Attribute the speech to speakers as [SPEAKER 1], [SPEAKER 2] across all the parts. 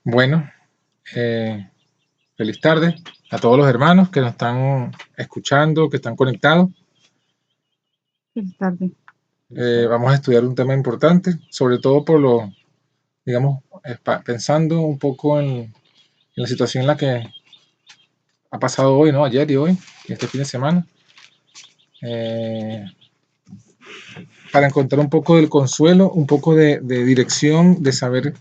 [SPEAKER 1] Bueno, feliz tarde a todos los hermanos que nos están escuchando, que están conectados.
[SPEAKER 2] Feliz tarde.
[SPEAKER 1] Vamos a estudiar un tema importante, sobre todo por lo, digamos, pensando un poco en la situación en la que ha pasado hoy, ¿no? Ayer y hoy, este fin de semana. Para encontrar un poco del consuelo, un poco de dirección, de saber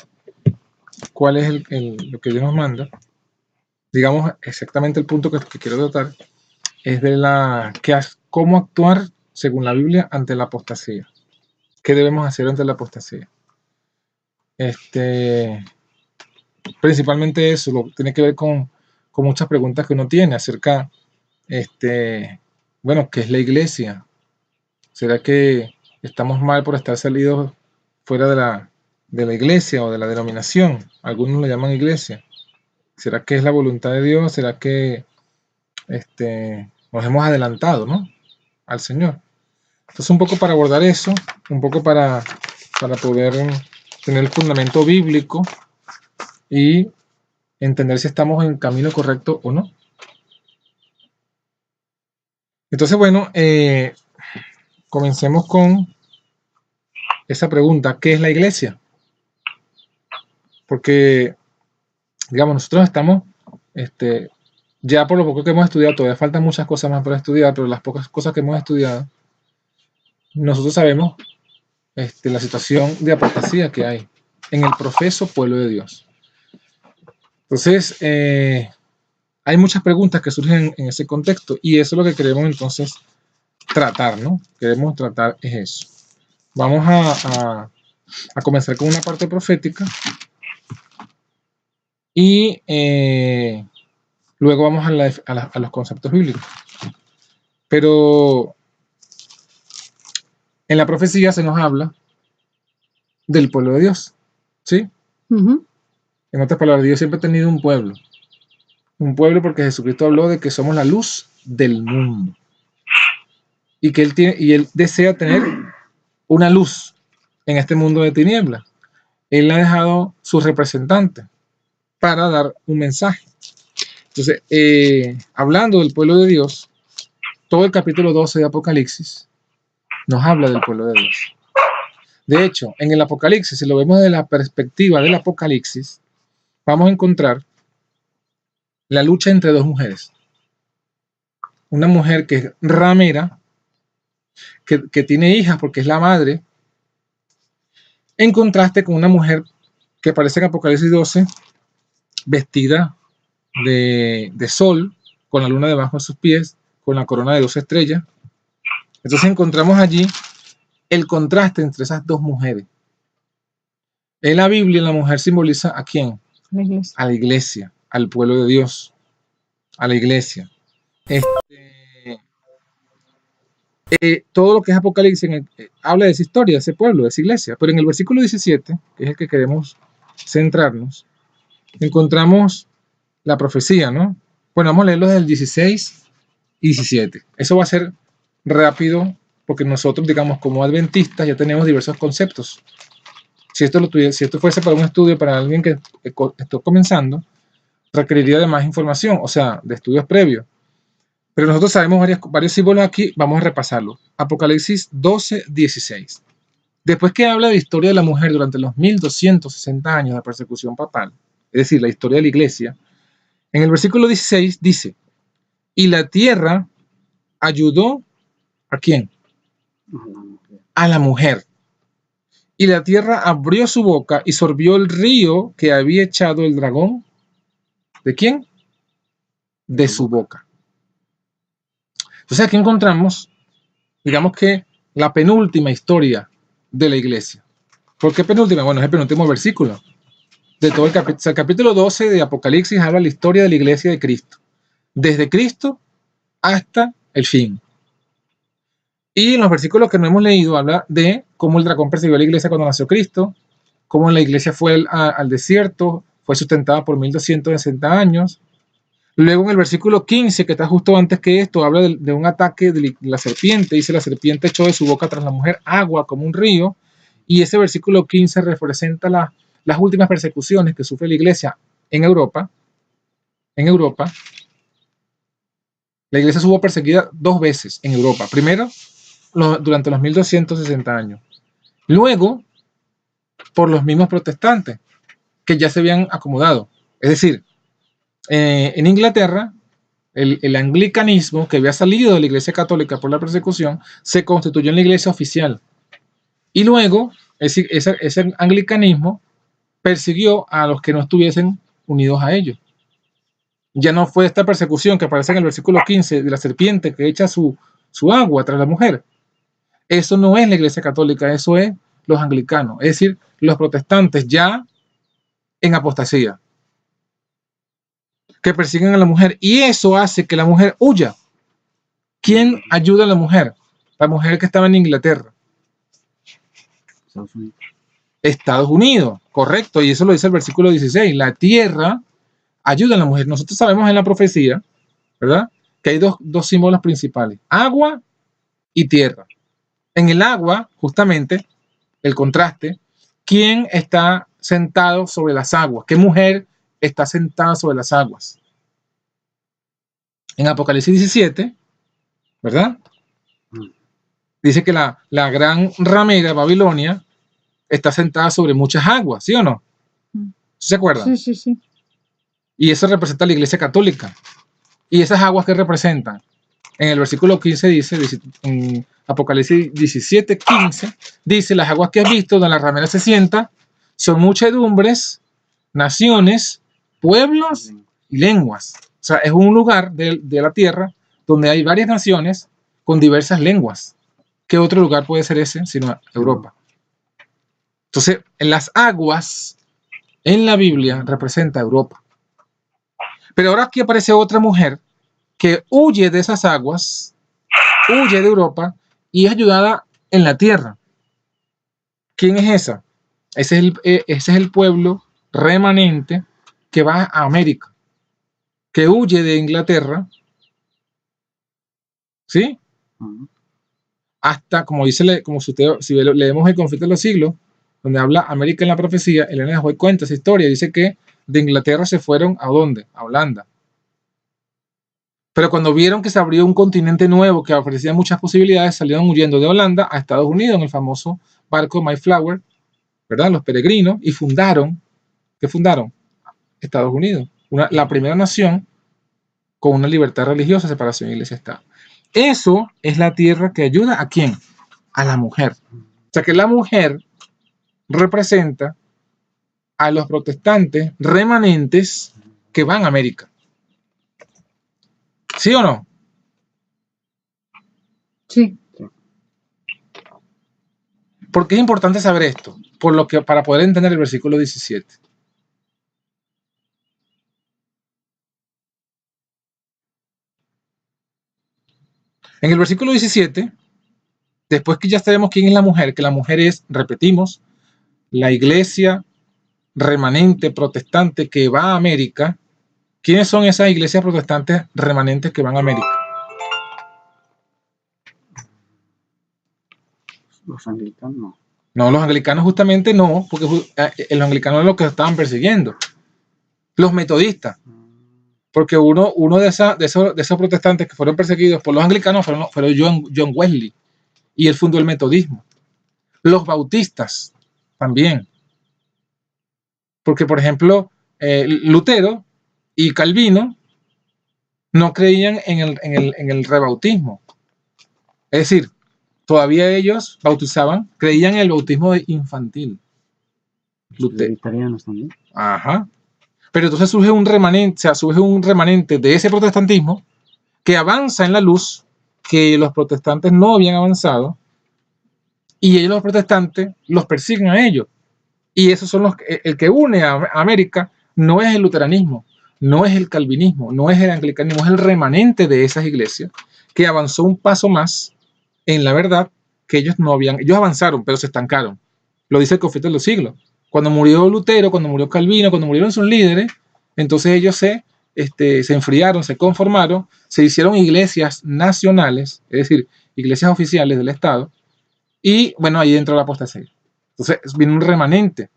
[SPEAKER 1] cuál es lo que Dios nos manda. Digamos, exactamente el punto que quiero tratar es de cómo actuar según la Biblia ante la apostasía. ¿Qué debemos hacer ante la apostasía? Principalmente eso tiene que ver con muchas preguntas que uno tiene acerca, bueno, ¿qué es la iglesia? ¿Será que estamos mal por estar salidos fuera de la iglesia o de la denominación? Algunos lo llaman iglesia. ¿Será que es la voluntad de Dios? ¿Será que nos hemos adelantado, ¿no?, al Señor? Entonces, un poco para abordar eso, un poco para poder tener el fundamento bíblico y entender si estamos en el camino correcto o no. Entonces, bueno, comencemos con esa pregunta: ¿qué es la iglesia? Porque, digamos, nosotros estamos, ya por lo poco que hemos estudiado, todavía faltan muchas cosas más para estudiar, pero las pocas cosas que hemos estudiado, nosotros sabemos la situación de apostasía que hay en el profeso pueblo de Dios. Entonces, hay muchas preguntas que surgen en ese contexto, y eso es lo que queremos entonces tratar, ¿no? Queremos tratar es eso. Vamos a comenzar con una parte profética y luego vamos a los conceptos bíblicos. Pero en la profecía se nos habla del pueblo de Dios, ¿sí?
[SPEAKER 2] Uh-huh.
[SPEAKER 1] En otras palabras, Dios siempre ha tenido un pueblo porque Jesucristo habló de que somos la luz del mundo y que Él desea tener una luz en este mundo de tinieblas. Él ha dejado sus representantes para dar un mensaje. Entonces, hablando del pueblo de Dios, todo el capítulo 12 de Apocalipsis nos habla del pueblo de Dios. De hecho, en el Apocalipsis, si lo vemos desde la perspectiva del Apocalipsis, vamos a encontrar la lucha entre dos mujeres. Una mujer que es ramera, que tiene hijas porque es la madre, en contraste con una mujer que aparece en Apocalipsis 12, vestida de sol, con la luna debajo de sus pies, con la corona de 12 estrellas. Entonces encontramos allí el contraste entre esas dos mujeres. En la Biblia, la mujer simboliza ¿a quién? A la iglesia, al pueblo de Dios, a la iglesia. Todo lo que es Apocalipsis habla de esa historia, de ese pueblo, de esa iglesia. Pero en el versículo 17, que es el que queremos centrarnos, encontramos la profecía, ¿no? Bueno, vamos a leerlo del 16 y 17. Eso va a ser rápido porque nosotros, digamos, como adventistas ya tenemos diversos conceptos. Si esto fuese para un estudio para alguien que está comenzando, requeriría de más información, o sea, de estudios previos. Pero nosotros sabemos varios símbolos aquí, vamos a repasarlo. Apocalipsis 12, 16. Después que habla de la historia de la mujer durante los 1260 años de persecución papal, es decir, la historia de la iglesia, en el versículo 16 dice: y la tierra ayudó ¿a quién? A la mujer. Y la tierra abrió su boca y sorbió el río que había echado el dragón. ¿De quién? De su boca. Entonces aquí encontramos, digamos que la penúltima historia de la iglesia. ¿Por qué penúltima? Bueno, es el penúltimo versículo de todo el capítulo. O sea, el capítulo 12 de Apocalipsis habla de la historia de la iglesia de Cristo, desde Cristo hasta el fin. Y en los versículos que no hemos leído habla de cómo el dragón persiguió a la iglesia cuando nació Cristo, cómo la iglesia fue al desierto, fue sustentada por 1260 años. Luego en el versículo 15, que está justo antes que esto, habla de un ataque de la serpiente. Dice: la serpiente echó de su boca tras la mujer agua como un río, Y ese versículo 15 representa las últimas persecuciones que sufre la iglesia en Europa. En Europa, la iglesia estuvo perseguida 2 veces en Europa. Primero, durante los 1260 años. Luego, por los mismos protestantes, que ya se habían acomodado. Es decir, en Inglaterra, el anglicanismo, que había salido de la iglesia católica por la persecución, se constituyó en la iglesia oficial. Y luego, ese anglicanismo persiguió a los que no estuviesen unidos a ellos. Ya no fue esta persecución que aparece en el versículo 15 de la serpiente que echa su agua tras la mujer. Eso no es la iglesia católica, eso es los anglicanos, es decir, los protestantes ya en apostasía, que persiguen a la mujer, y eso hace que la mujer huya. ¿Quién ayuda a la mujer? La mujer que estaba en Inglaterra. Estados Unidos, correcto, y eso lo dice el versículo 16. La tierra ayuda a la mujer. Nosotros sabemos en la profecía, ¿verdad?, que hay dos símbolos principales: agua y tierra. En el agua, justamente, el contraste, ¿quién está sentado sobre las aguas? ¿Qué mujer está sentada sobre las aguas? En Apocalipsis 17, ¿verdad?, dice que la gran ramera Babilonia está sentada sobre muchas aguas, ¿sí o no? ¿Se acuerdan?
[SPEAKER 2] Sí.
[SPEAKER 1] Y eso representa a la iglesia católica. ¿Y esas aguas qué representan? En el versículo 15 dice, en Apocalipsis 17, 15, dice: las aguas que has visto donde la ramera se sienta son muchedumbres, naciones, pueblos y lenguas. O sea, es un lugar de la tierra donde hay varias naciones con diversas lenguas. ¿Qué otro lugar puede ser ese sino Europa? Entonces, en las aguas en la Biblia representa Europa. Pero ahora aquí aparece otra mujer que huye de esas aguas, huye de Europa y es ayudada en la tierra. ¿Quién es esa? Ese es el pueblo remanente que va a América, que huye de Inglaterra, ¿sí? Hasta, como dice, si leemos el Conflicto de los Siglos, donde habla América en la profecía, Elena de White cuenta esa historia. Dice que de Inglaterra se fueron ¿a dónde? A Holanda. Pero cuando vieron que se abrió un continente nuevo que ofrecía muchas posibilidades, salieron huyendo de Holanda a Estados Unidos en el famoso barco Mayflower, ¿verdad?, los peregrinos, y fundaron, ¿qué fundaron? Estados Unidos, la primera nación con una libertad religiosa, separación iglesia-estado. Eso es la tierra que ayuda ¿a quién? A la mujer. O sea que la mujer representa a los protestantes remanentes que van a América. ¿Sí o no?
[SPEAKER 2] Sí.
[SPEAKER 1] ¿Por qué es importante saber esto? Para poder entender el versículo 17. En el versículo 17, después que ya sabemos quién es la mujer, que la mujer es, repetimos, la iglesia remanente protestante que va a América. ¿Quiénes son esas iglesias protestantes remanentes que van a América?
[SPEAKER 3] Los anglicanos.
[SPEAKER 1] No, los anglicanos justamente no, porque los anglicanos son los que estaban persiguiendo. Los metodistas. Porque uno de esos protestantes que fueron perseguidos por los anglicanos fueron John Wesley, y él fundó el metodismo. Los bautistas también. Porque, por ejemplo, Lutero y Calvino no creían en el rebautismo. Es decir, todavía ellos bautizaban, creían en el bautismo infantil.
[SPEAKER 3] Los vegetarianos también.
[SPEAKER 1] Ajá. Pero entonces surge un remanente de ese protestantismo que avanza en la luz, que los protestantes no habían avanzado, y ellos, los protestantes, los persiguen a ellos. Y esos son el que une a América. No es el luteranismo, no es el calvinismo, no es el anglicanismo, es el remanente de esas iglesias que avanzó un paso más en la verdad que ellos avanzaron, pero se estancaron. Lo dice el Conflicto de los Siglos. Cuando murió Lutero, cuando murió Calvino, cuando murieron sus líderes, entonces ellos se enfriaron, se conformaron, se hicieron iglesias nacionales, es decir, iglesias oficiales del Estado, y bueno, ahí entró la apostasía. Entonces viene un remanente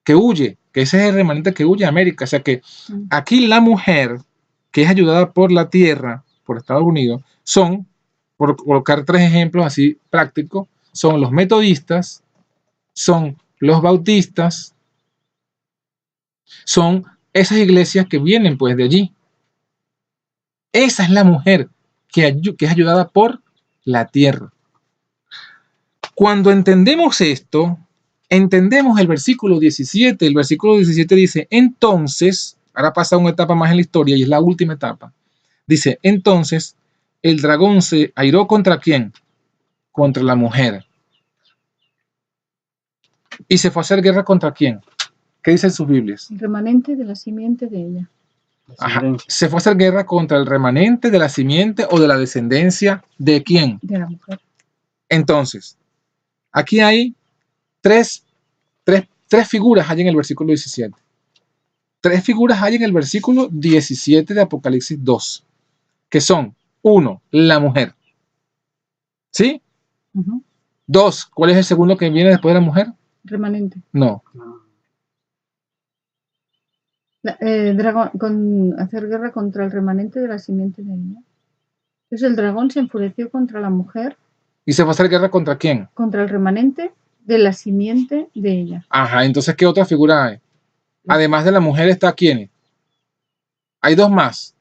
[SPEAKER 1] que huye, que ese es el remanente que huye a América. O sea que aquí la mujer, que es ayudada por la tierra, por Estados Unidos, son, por colocar 3 ejemplos así prácticos, son los metodistas, son los bautistas, son esas iglesias que vienen pues de allí. Esa es la mujer que es ayudada por la tierra. Cuando entendemos esto, entendemos el versículo 17. El versículo 17 dice, entonces, ahora pasa una etapa más en la historia y es la última etapa. Dice, entonces, el dragón se airó ¿contra quién? Contra la mujer. Y se fue a hacer guerra ¿contra quién? ¿Qué dicen sus Biblias?
[SPEAKER 2] El remanente de la simiente de ella.
[SPEAKER 1] Ajá. Se fue a hacer guerra contra el remanente de la simiente o de la descendencia ¿de quién?
[SPEAKER 2] De la mujer.
[SPEAKER 1] Entonces, aquí hay tres figuras hay en el versículo 17. 3 figuras hay en el versículo 17 de Apocalipsis 2, que son, 1, la mujer. ¿Sí? 2, ¿cuál es el segundo que viene después de la mujer?
[SPEAKER 2] Remanente.
[SPEAKER 1] No.
[SPEAKER 2] Dragón, hacer guerra contra el remanente de la simiente de ella. Entonces el dragón se enfureció contra la mujer.
[SPEAKER 1] ¿Y se fue a hacer guerra contra quién?
[SPEAKER 2] Contra el remanente de la simiente de ella.
[SPEAKER 1] Ajá, entonces, ¿qué otra figura hay? Además de la mujer está ¿quién? Hay 2 más.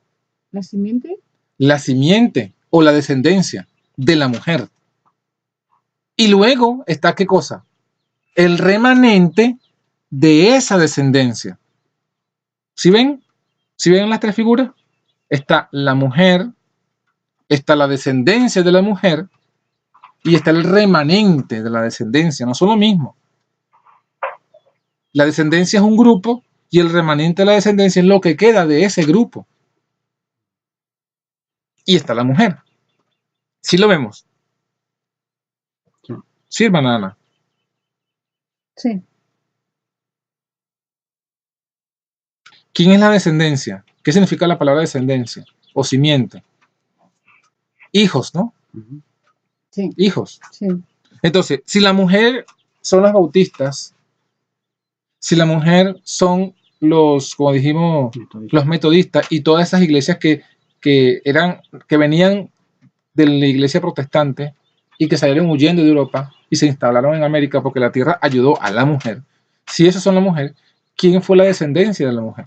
[SPEAKER 2] ¿La simiente?
[SPEAKER 1] La simiente o la descendencia de la mujer. Y luego está ¿qué cosa? El remanente de esa descendencia. ¿Sí ven? ¿Sí ven las 3 figuras? Está la mujer, está la descendencia de la mujer y está el remanente de la descendencia. No son lo mismo. La descendencia es un grupo y el remanente de la descendencia es lo que queda de ese grupo. Y está la mujer. ¿Sí lo vemos? Sí, hermana Ana.
[SPEAKER 2] Sí.
[SPEAKER 1] ¿Quién es la descendencia? ¿Qué significa la palabra descendencia? O simiente. Hijos, ¿no?
[SPEAKER 2] Sí.
[SPEAKER 1] Hijos.
[SPEAKER 2] Sí.
[SPEAKER 1] Entonces, si la mujer son los bautistas, si la mujer son los, como dijimos, los metodistas y todas esas iglesias que venían de la iglesia protestante y que salieron huyendo de Europa y se instalaron en América porque la tierra ayudó a la mujer. Si esas son la mujer, ¿quién fue la descendencia de la mujer?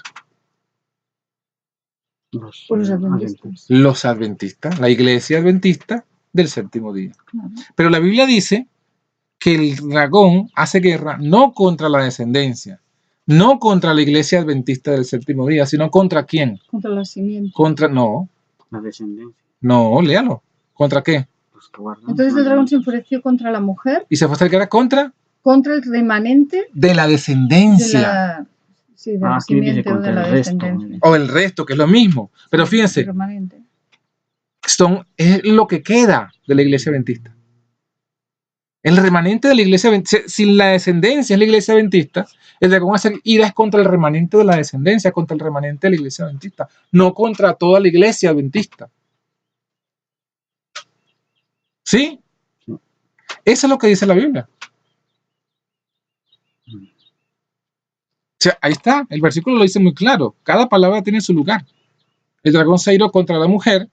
[SPEAKER 2] Los adventistas.
[SPEAKER 1] Los adventistas, la iglesia adventista del séptimo día.
[SPEAKER 2] Claro.
[SPEAKER 1] Pero la Biblia dice que el dragón hace guerra no contra la descendencia, no contra la iglesia adventista del séptimo día, sino contra quién.
[SPEAKER 2] Contra la simiente.
[SPEAKER 1] No.
[SPEAKER 3] La descendencia.
[SPEAKER 1] No, léalo. ¿Contra qué?
[SPEAKER 2] Entonces el dragón se enfureció contra la mujer.
[SPEAKER 1] Y se fue a hacer guerra contra
[SPEAKER 2] el remanente
[SPEAKER 1] de la descendencia.
[SPEAKER 2] De la simiente o de la descendencia.
[SPEAKER 1] O el resto, que es lo mismo. Pero fíjense, es lo que queda de la iglesia adventista. El remanente de la iglesia adventista, si la descendencia es la iglesia adventista, el dragón hacer ira es contra el remanente de la descendencia, contra el remanente de la iglesia adventista, no contra toda la iglesia adventista. ¿Sí? Eso es lo que dice la Biblia. O sea, ahí está, el versículo lo dice muy claro. Cada palabra tiene su lugar. El dragón se iró contra la mujer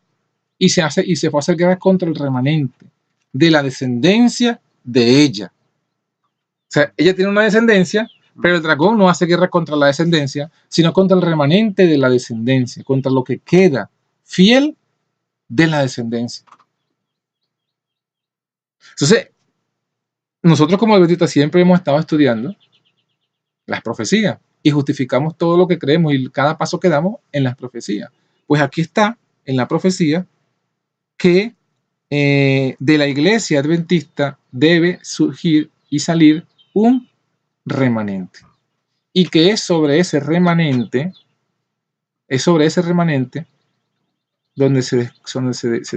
[SPEAKER 1] y se fue a hacer guerra contra el remanente de la descendencia de ella. O sea, ella tiene una descendencia, pero el dragón no hace guerra contra la descendencia, sino contra el remanente de la descendencia, contra lo que queda fiel de la descendencia. Entonces, nosotros como adventistas siempre hemos estado estudiando las profecías y justificamos todo lo que creemos y cada paso que damos en las profecías. Pues aquí está en la profecía que de la iglesia adventista debe surgir y salir un remanente. Y que es sobre ese remanente donde se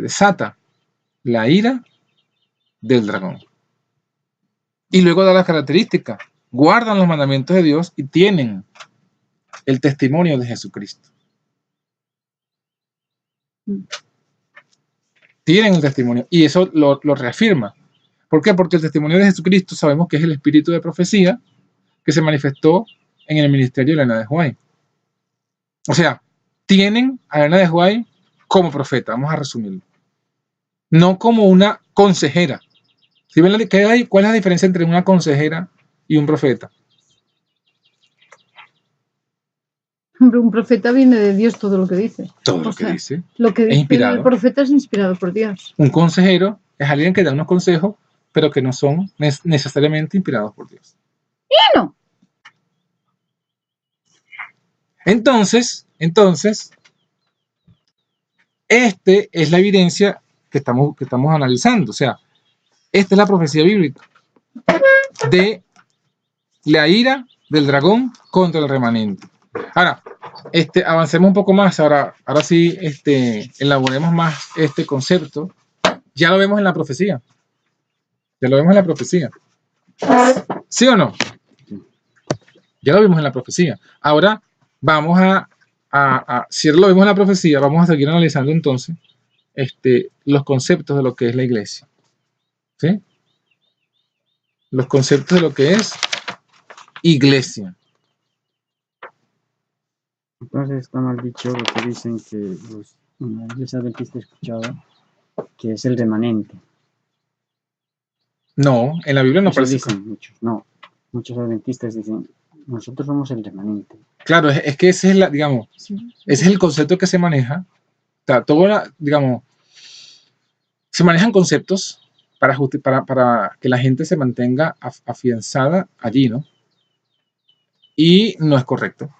[SPEAKER 1] desata la ira del dragón. Y luego da las características. Guardan los mandamientos de Dios y tienen el testimonio de Jesucristo. Tienen el testimonio. Y eso lo reafirma. ¿Por qué? Porque el testimonio de Jesucristo sabemos que es el espíritu de profecía que se manifestó en el ministerio de Elena de White. O sea, tienen a Elena de White como profeta, vamos a resumirlo. No como una consejera. ¿Sí ven cuál es la diferencia entre una consejera y un profeta?
[SPEAKER 2] Hombre, un profeta viene de Dios todo lo que dice.
[SPEAKER 1] Todo lo que dice.
[SPEAKER 2] Lo que
[SPEAKER 1] es
[SPEAKER 2] dice
[SPEAKER 1] inspirado.
[SPEAKER 2] el profeta es inspirado por Dios.
[SPEAKER 1] Un consejero es alguien que da unos consejos, pero que no son necesariamente inspirados por Dios.
[SPEAKER 2] ¿Y no?
[SPEAKER 1] Entonces, es la evidencia que estamos analizando. O sea, esta es la profecía bíblica de la ira del dragón contra el remanente. Ahora, avancemos un poco más. Ahora sí, elaboremos más este concepto. Ya lo vemos en la profecía. ¿Sí o no? Ya lo vimos en la profecía. Ahora vamos si lo vemos en la profecía, vamos a seguir analizando entonces los conceptos de lo que es la iglesia. ¿Sí? Los conceptos de lo que es iglesia.
[SPEAKER 3] Entonces está mal dicho lo que dicen que la iglesia adventista escuchada, que es el remanente.
[SPEAKER 1] No, en la Biblia no
[SPEAKER 3] Eso
[SPEAKER 1] parece.
[SPEAKER 3] Dicen muchos adventistas dicen, nosotros somos el remanente.
[SPEAKER 1] Claro, es que ese es ese es el concepto que se maneja. O sea, se manejan conceptos para que la gente se mantenga afianzada allí, ¿no? Y no es correcto.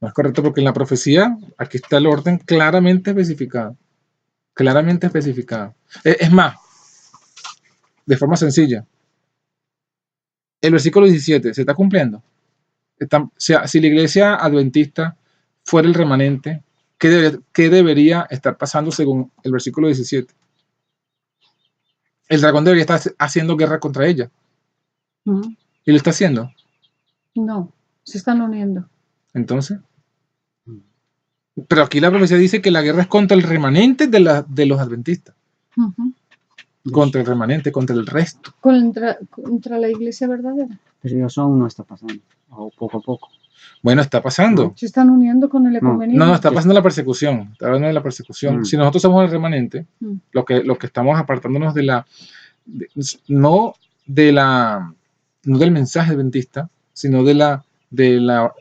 [SPEAKER 1] No es correcto porque en la profecía aquí está el orden claramente especificado. Claramente especificado. Es más, de forma sencilla, el versículo 17 se está cumpliendo. O sea, si la iglesia adventista fuera el remanente, ¿qué debería estar pasando según el versículo 17? El dragón debería estar haciendo guerra contra ella. ¿Y lo está haciendo?
[SPEAKER 2] No, se están uniendo.
[SPEAKER 1] Entonces, pero aquí la profecía dice que la guerra es contra el remanente de los adventistas. Contra el remanente, contra el resto.
[SPEAKER 2] Contra la iglesia verdadera.
[SPEAKER 3] Pero eso aún no está pasando, o poco a poco.
[SPEAKER 1] Bueno, está pasando.
[SPEAKER 2] Se están uniendo con el ecumenismo.
[SPEAKER 1] No, está pasando la persecución. Está hablando de la persecución. Si nosotros somos el remanente, lo que estamos apartándonos no del mensaje adventista, sino el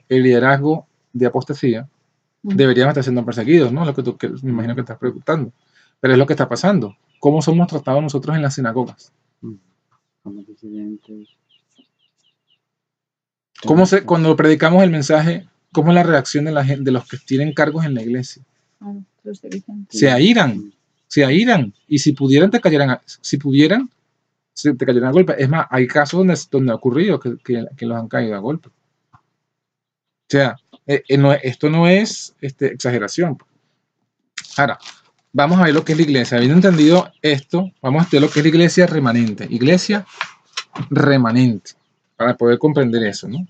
[SPEAKER 1] liderazgo de apostasía, deberíamos estar siendo perseguidos, ¿no? Lo que me imagino que estás preguntando. Pero es lo que está pasando. ¿Cómo somos tratados nosotros en las sinagogas?
[SPEAKER 3] Como disidentes.
[SPEAKER 1] Cuando predicamos el mensaje, ¿cómo es la reacción de los que tienen cargos en la iglesia? Se airan. Y si pudieran, te cayeran a golpe. Es más, hay casos donde ha ocurrido que los han caído a golpe. O sea, esto no es exageración. Ahora, vamos a ver lo que es la iglesia. Habiendo entendido esto, vamos a ver lo que es la iglesia remanente. Iglesia remanente. Para poder comprender eso, ¿no?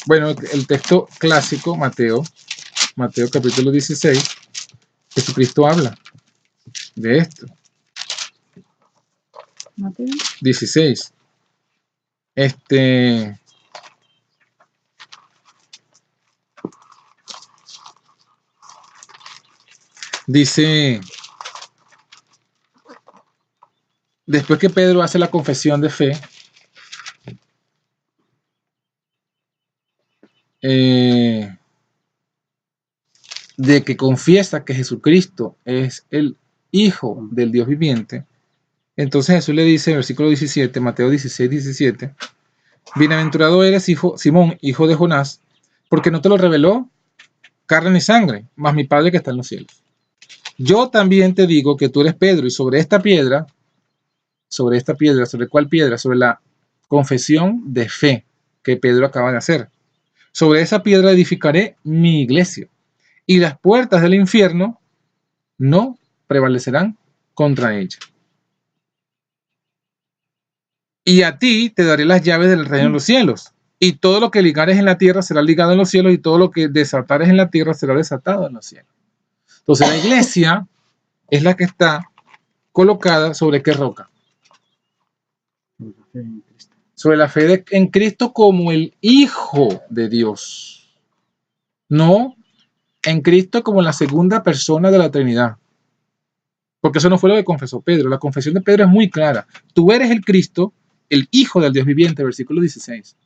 [SPEAKER 1] Bueno, el texto clásico, Mateo capítulo 16, Jesucristo habla de esto.
[SPEAKER 2] Mateo
[SPEAKER 1] 16. Dice, después que Pedro hace la confesión de fe, de que confiesa que Jesucristo es el Hijo del Dios viviente, entonces Jesús le dice en el versículo 17, Mateo 16, 17, bienaventurado eres, Simón, hijo de Jonás, porque no te lo reveló carne ni sangre, mas mi Padre que está en los cielos. Yo también te digo que tú eres Pedro, y sobre ¿cuál piedra? Sobre la confesión de fe que Pedro acaba de hacer. Sobre esa piedra edificaré mi iglesia, y las puertas del infierno no prevalecerán contra ella. Y a ti te daré las llaves del reino de los cielos, y todo lo que ligares en la tierra será ligado en los cielos, y todo lo que desatares en la tierra será desatado en los cielos. Entonces la iglesia es la que está colocada sobre qué roca.
[SPEAKER 3] Por la fe en Cristo.
[SPEAKER 1] Sobre la fe en Cristo como el Hijo de Dios. No en Cristo como la segunda persona de la Trinidad. Porque eso no fue lo que confesó Pedro. La confesión de Pedro es muy clara. Tú eres el Cristo, el Hijo del Dios viviente, versículo 16.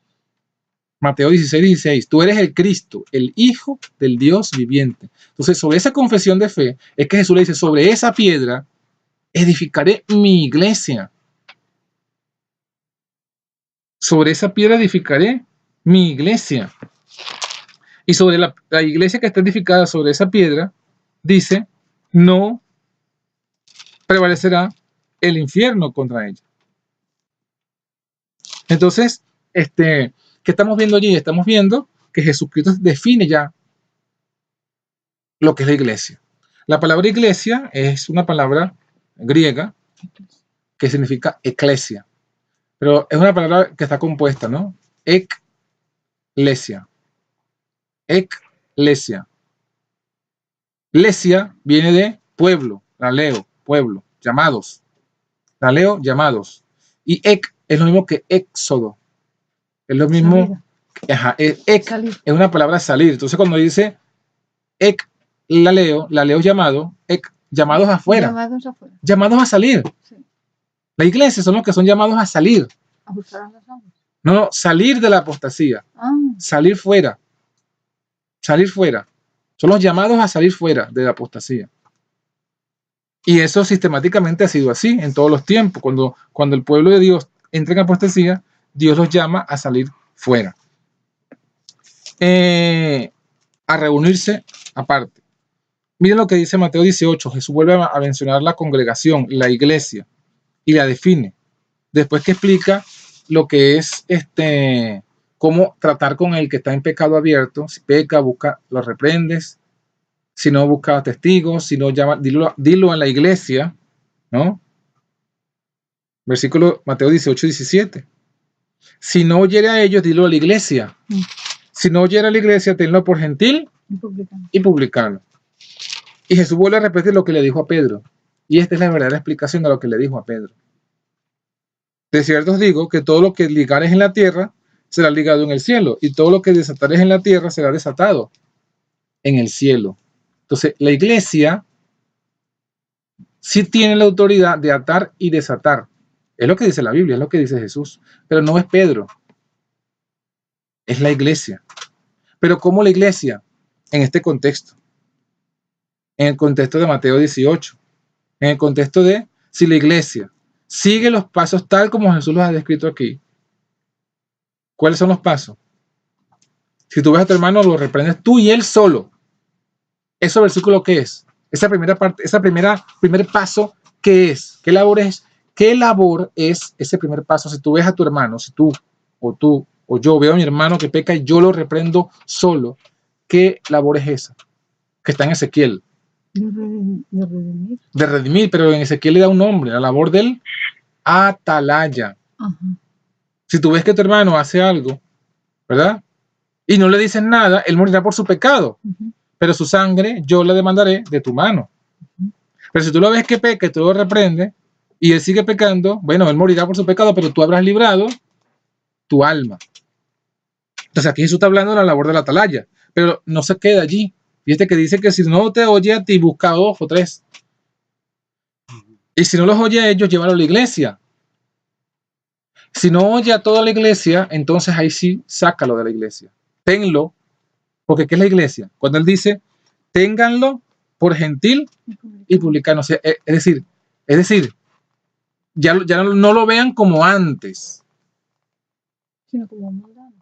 [SPEAKER 1] Mateo 16, 16. Tú eres el Cristo, el Hijo del Dios viviente. Entonces, sobre esa confesión de fe, es que Jesús le dice, sobre esa piedra edificaré mi iglesia. Sobre esa piedra edificaré mi iglesia. Y sobre la iglesia que está edificada sobre esa piedra, dice, no prevalecerá el infierno contra ella. Entonces, ¿qué estamos viendo allí? Estamos viendo que Jesucristo define ya lo que es la iglesia. La palabra iglesia es una palabra griega que significa eclesia, pero es una palabra que está compuesta, ¿no? Eclesia. Eclesia. Lesia viene de pueblo, la leo, pueblo, llamados. La leo, llamados. Y ek es lo mismo que éxodo. Es lo mismo. Ajá, ek
[SPEAKER 2] Salir.
[SPEAKER 1] es una palabra salir. Entonces cuando dice ek, la leo llamado, ek, llamados afuera.
[SPEAKER 2] Llamados afuera.
[SPEAKER 1] Llamados a salir.
[SPEAKER 2] Sí.
[SPEAKER 1] La iglesia son los que son llamados a salir.
[SPEAKER 2] A buscar a los hombres.
[SPEAKER 1] No, salir de la apostasía. Salir fuera. Salir fuera. Son los llamados a salir fuera de la apostasía. Y eso sistemáticamente ha sido así en todos los tiempos. Cuando el pueblo de Dios entra en apostasía, Dios los llama a salir fuera. A reunirse aparte. Miren lo que dice Mateo 18. Jesús vuelve a mencionar la congregación, la iglesia, y la define. Después que explica lo que es cómo tratar con el que está en pecado abierto. Si peca, busca, lo reprendes. Si no, busca testigos. Si no, llama, dilo a la iglesia, ¿no? Versículo Mateo 18, 17. Si no oyere a ellos, dilo a la iglesia. Si no oyere a la iglesia, tenlo por gentil y publicano. Y Jesús vuelve a repetir lo que le dijo a Pedro. Y esta es la verdadera explicación de lo que le dijo a Pedro. De cierto os digo que todo lo que ligares en la tierra será ligado en el cielo, y todo lo que desatares en la tierra será desatado en el cielo. Entonces, la iglesia sí tiene la autoridad de atar y desatar. Es lo que dice la Biblia, es lo que dice Jesús. Pero no es Pedro. Es la iglesia. Pero ¿cómo la iglesia? En este contexto. En el contexto de Mateo 18. En el contexto de si la iglesia sigue los pasos tal como Jesús los ha descrito aquí. ¿Cuáles son los pasos? Si tú ves a tu hermano, lo reprendes tú y él solo. ¿Ese versículo qué es? Esa primera parte, primer paso, ¿qué es? ¿Qué labor es? ¿Qué labor es ese primer paso? Si tú ves a tu hermano, si tú o yo veo a mi hermano que peca y yo lo reprendo solo, ¿qué labor es esa? Que está en Ezequiel.
[SPEAKER 2] De redimir.
[SPEAKER 1] De redimir, pero en Ezequiel le da un nombre, la labor del atalaya.
[SPEAKER 2] Ajá.
[SPEAKER 1] Si tú ves que tu hermano hace algo, ¿verdad? Y no le dices nada, él morirá por su pecado. Pero su sangre yo la demandaré de tu mano. Pero si tú lo ves que peca y tú lo reprendes y él sigue pecando, bueno, él morirá por su pecado, pero tú habrás librado tu alma. Entonces aquí Jesús está hablando de la labor de la atalaya, pero no se queda allí. Fíjate que dice que si no te oye a ti, busca 2 o 3. Y si no los oye a ellos, llévalo a la iglesia. Si no oye a toda la iglesia, entonces ahí sí, sácalo de la iglesia. Tenlo. Porque ¿qué es la iglesia? Cuando él dice, ténganlo por gentil y publicano. O sea, es decir, ya no lo vean como antes,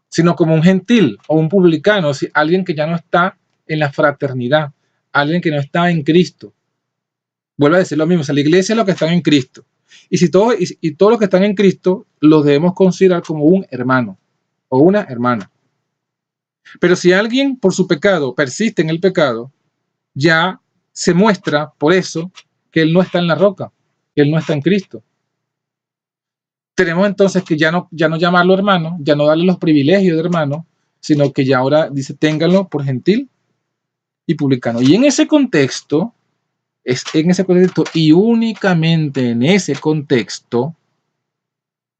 [SPEAKER 1] sino como un gentil o un publicano, o sea, alguien que ya no está en la fraternidad, alguien que no está en Cristo. Vuelvo a decir lo mismo, o sea, la iglesia es lo que están en Cristo. Y todos los que están en Cristo los debemos considerar como un hermano o una hermana. Pero si alguien por su pecado persiste en el pecado, ya se muestra por eso que él no está en la roca, que él no está en Cristo. Tenemos entonces que ya no llamarlo hermano, ya no darle los privilegios de hermano, sino que ya ahora dice ténganlo por gentil y publicano. Y en ese contexto, Es en ese contexto y únicamente en ese contexto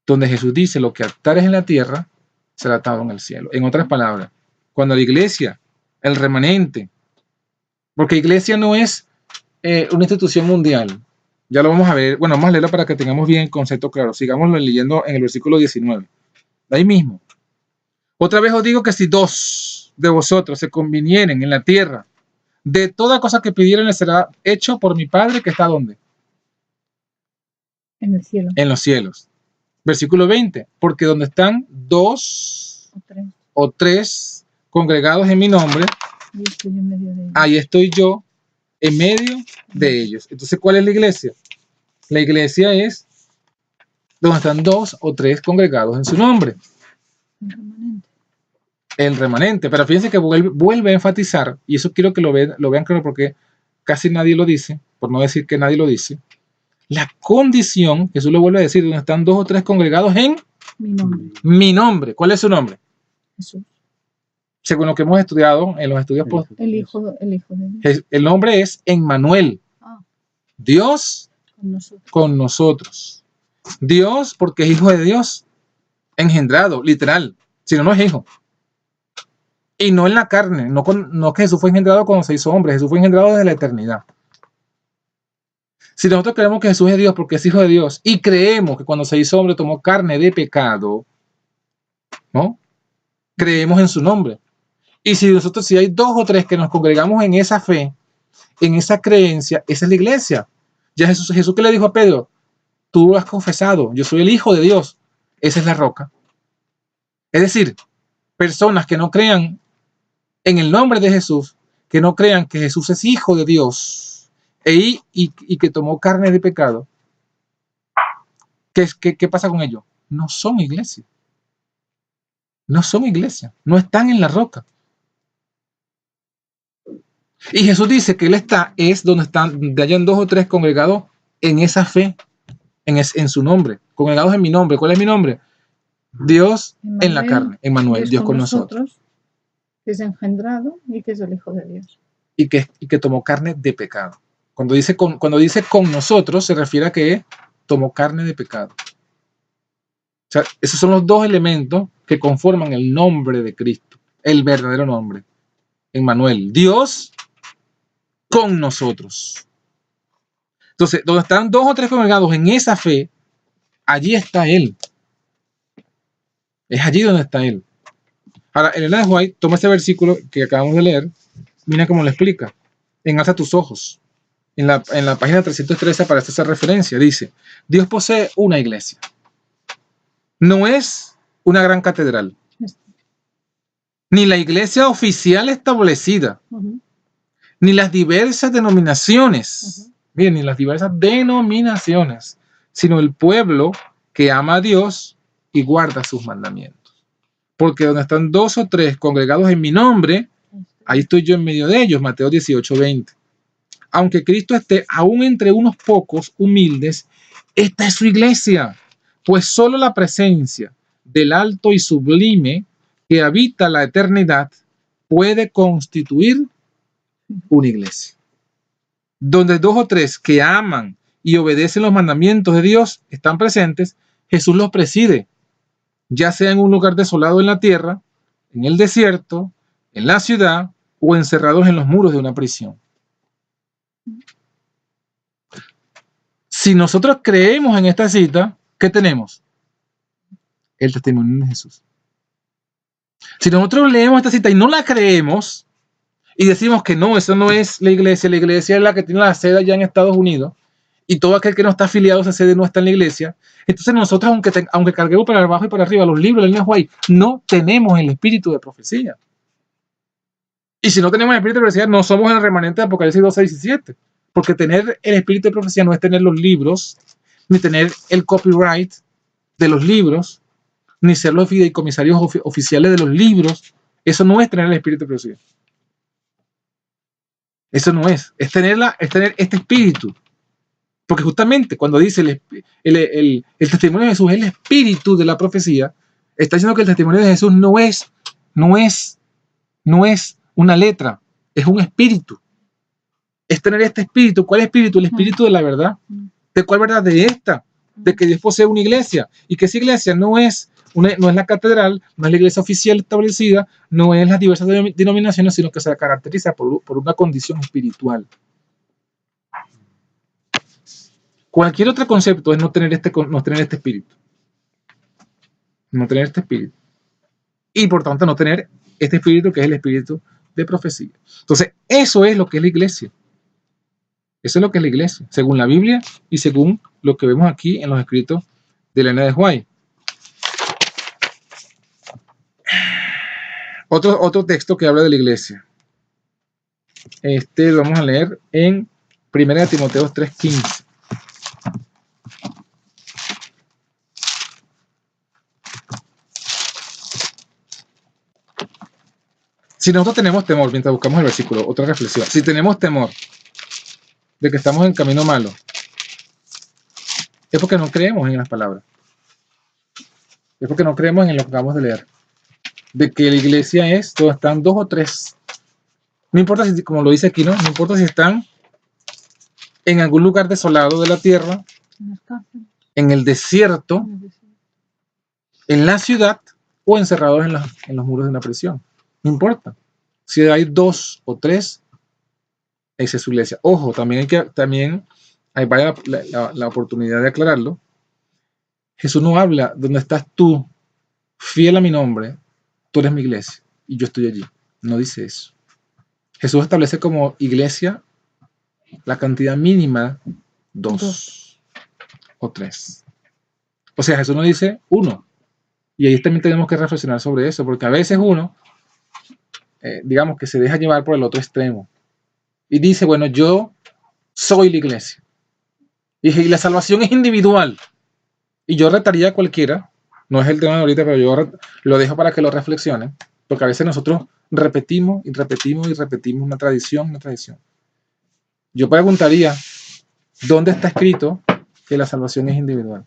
[SPEAKER 1] donde Jesús dice: lo que atares en la tierra será atado en el cielo. En otras palabras, cuando la iglesia, el remanente, porque iglesia no es una institución mundial. Ya lo vamos a ver. Bueno, vamos a leerlo para que tengamos bien el concepto claro. Sigámoslo leyendo en el versículo 19. Ahí mismo. Otra vez os digo que si dos de vosotros se convinieren en la tierra, de toda cosa que pidieren les será hecho por mi Padre que está ¿dónde?
[SPEAKER 2] En el cielo.
[SPEAKER 1] En los cielos. Versículo 20. Porque donde están dos o tres congregados en mi nombre, ahí estoy yo en medio de ellos. Entonces, ¿cuál es la iglesia? La iglesia es donde están dos o tres congregados en su nombre. El remanente. Pero fíjense que vuelve a enfatizar, y eso quiero que lo vean claro porque casi nadie lo dice, por no decir que nadie lo dice. La condición, Jesús lo vuelve a decir, donde están dos o tres congregados en mi nombre. ¿Cuál es su nombre?
[SPEAKER 2] Jesús.
[SPEAKER 1] Según lo que hemos estudiado en los estudios post.
[SPEAKER 2] El Hijo de Dios.
[SPEAKER 1] El nombre es Emmanuel. Dios con nosotros. Dios porque es hijo de Dios. Engendrado, literal. Si no, no es hijo. Y no en la carne. No que Jesús fue engendrado cuando se hizo hombre. Jesús fue engendrado desde la eternidad. Si nosotros creemos que Jesús es Dios porque es hijo de Dios y creemos que cuando se hizo hombre tomó carne de pecado, ¿no? Creemos en su nombre. Y si hay dos o tres que nos congregamos en esa fe, en esa creencia, esa es la iglesia. Ya Jesús que le dijo a Pedro: tú lo has confesado, yo soy el Hijo de Dios. Esa es la roca. Es decir, personas que no crean en el nombre de Jesús, que no crean que Jesús es Hijo de Dios y que tomó carne de pecado, ¿qué pasa con ellos? No son iglesia. No son iglesia. No están en la roca. Y Jesús dice que Él es donde hayan dos o tres congregados en esa fe, en su nombre, congregados en mi nombre. ¿Cuál es mi nombre? Dios Emmanuel, en la carne, Emmanuel, Dios con nosotros.
[SPEAKER 2] Que es engendrado y que es el Hijo de Dios.
[SPEAKER 1] Y que tomó carne de pecado. Cuando dice con nosotros, se refiere a que tomó carne de pecado. O sea, esos son los dos elementos que conforman el nombre de Cristo, el verdadero nombre. Emmanuel, Dios con nosotros. Entonces, donde están dos o tres congregados en esa fe, allí está Él. Es allí donde está Él. Ahora, Elena de White toma ese versículo que acabamos de leer, mira cómo lo explica. Enalza tus ojos. En la página 313 aparece esa referencia. Dice: Dios posee una iglesia. No es una gran catedral. Ni la iglesia oficial establecida. Ni las diversas denominaciones. Miren, ni las diversas denominaciones. Sino el pueblo que ama a Dios y guarda sus mandamientos. Porque donde están dos o tres congregados en mi nombre, ahí estoy yo en medio de ellos. Mateo 18:20. Aunque Cristo esté aún entre unos pocos humildes, esta es su iglesia, pues solo la presencia del alto y sublime que habita la eternidad puede constituir una iglesia. Donde dos o tres que aman y obedecen los mandamientos de Dios están presentes, Jesús los preside, ya sea en un lugar desolado en la tierra, en el desierto, en la ciudad o encerrados en los muros de una prisión. Si nosotros creemos en esta cita, ¿qué tenemos? El testimonio de Jesús. Si nosotros leemos esta cita y no la creemos y decimos que no, eso no es la iglesia es la que tiene la sede allá en Estados Unidos y todo aquel que no está afiliado a esa sede no está en la iglesia, entonces nosotros, aunque carguemos para abajo y para arriba los libros de Elena White, no tenemos el espíritu de profecía. Y si no tenemos el espíritu de profecía, no somos el remanente de Apocalipsis 12:17. Porque tener el espíritu de profecía no es tener los libros, ni tener el copyright de los libros, ni ser los fideicomisarios oficiales de los libros. Eso no es tener el espíritu de profecía. Eso no es. Es tener este espíritu. Porque justamente cuando dice el testimonio de Jesús es el espíritu de la profecía, está diciendo que el testimonio de Jesús no es una letra, es un espíritu. es tener este espíritu. ¿Cuál espíritu? El espíritu de la verdad. ¿De cuál verdad? De esta. De que Dios posee una iglesia. Y que esa iglesia no es la catedral, no es la iglesia oficial establecida, no es las diversas denominaciones, sino que se caracteriza por una condición espiritual. Cualquier otro concepto es no tener este espíritu. No tener este espíritu. Y por tanto no tener este espíritu que es el espíritu de profecía. Entonces, eso es lo que es la iglesia. Eso es lo que es la iglesia, según la Biblia y según lo que vemos aquí en los escritos de Elena de White. Otro texto que habla de la iglesia. Lo vamos a leer en 1 Timoteo 3:15. Si nosotros tenemos temor, mientras buscamos el versículo, otra reflexión. Si tenemos temor de que estamos en camino malo, es porque no creemos en las palabras. Es porque no creemos en lo que acabamos de leer. De que la iglesia es donde están 2 o 3. No importa si, como lo dice aquí, no importa si están en algún lugar desolado de la tierra, en el desierto, en la ciudad o encerrados en los muros de una prisión. No importa. Si hay 2 o 3, esa es su iglesia. Ojo, también hay la oportunidad de aclararlo. Jesús no habla donde estás tú, fiel a mi nombre, tú eres mi iglesia y yo estoy allí. No dice eso. Jesús establece como iglesia la cantidad mínima 2 o 3. O sea, Jesús no dice 1. Y ahí también tenemos que reflexionar sobre eso, porque a veces uno, digamos que se deja llevar por el otro extremo y dice, bueno, yo soy la iglesia y la salvación es individual. Y yo retaría a cualquiera, no es el tema de ahorita, pero yo lo dejo para que lo reflexionen, porque a veces nosotros repetimos y repetimos y repetimos una tradición. Yo preguntaría, ¿dónde está escrito que la salvación es individual?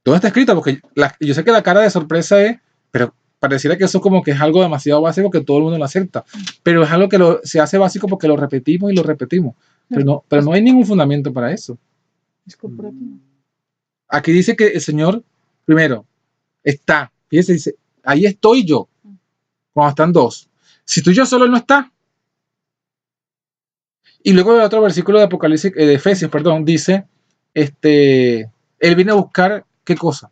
[SPEAKER 1] ¿Dónde está escrito? Porque yo sé que la cara de sorpresa es, pero pareciera que eso como que es algo demasiado básico que todo el mundo lo acepta, pero es algo que se hace básico porque lo repetimos y lo repetimos, pero no hay ningún fundamento para eso.
[SPEAKER 2] Es corporativo.
[SPEAKER 1] Aquí dice que el Señor, primero, está, fíjese, dice, ahí estoy yo, cuando están 2. Si tú y yo solo, Él no está. Y luego el otro versículo de Apocalipsis, de Efesios, perdón, dice, Él viene a buscar, ¿qué cosa?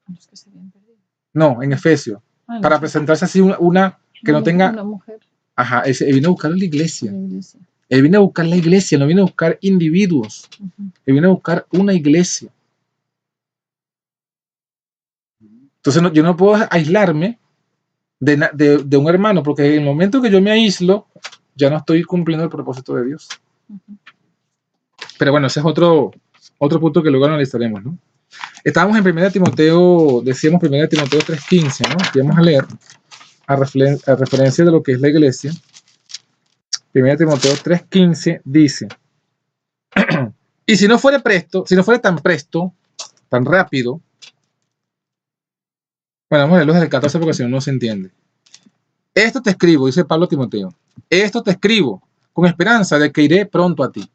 [SPEAKER 2] Los que se habían perdido.
[SPEAKER 1] No, en Efesios, para presentarse así una que no tenga...
[SPEAKER 2] Una mujer.
[SPEAKER 1] Ajá, Él viene a buscar la iglesia.
[SPEAKER 2] La iglesia.
[SPEAKER 1] Él viene a buscar la iglesia, no viene a buscar individuos. Él viene a buscar una iglesia. Entonces yo no puedo aislarme de un hermano, porque en el momento que yo me aíslo, ya no estoy cumpliendo el propósito de Dios. Pero bueno, ese es otro punto que luego analizaremos, ¿no? Estábamos en 1 Timoteo, decíamos 1 Timoteo 3:15, ¿no? Que vamos a leer a referencia de lo que es la iglesia. 1 Timoteo 3:15 dice, y si no fuera tan presto, tan rápido, bueno, vamos a leerlo desde el 14 porque si no, no se entiende. Esto te escribo, dice Pablo a Timoteo, esto te escribo con esperanza de que iré pronto a ti.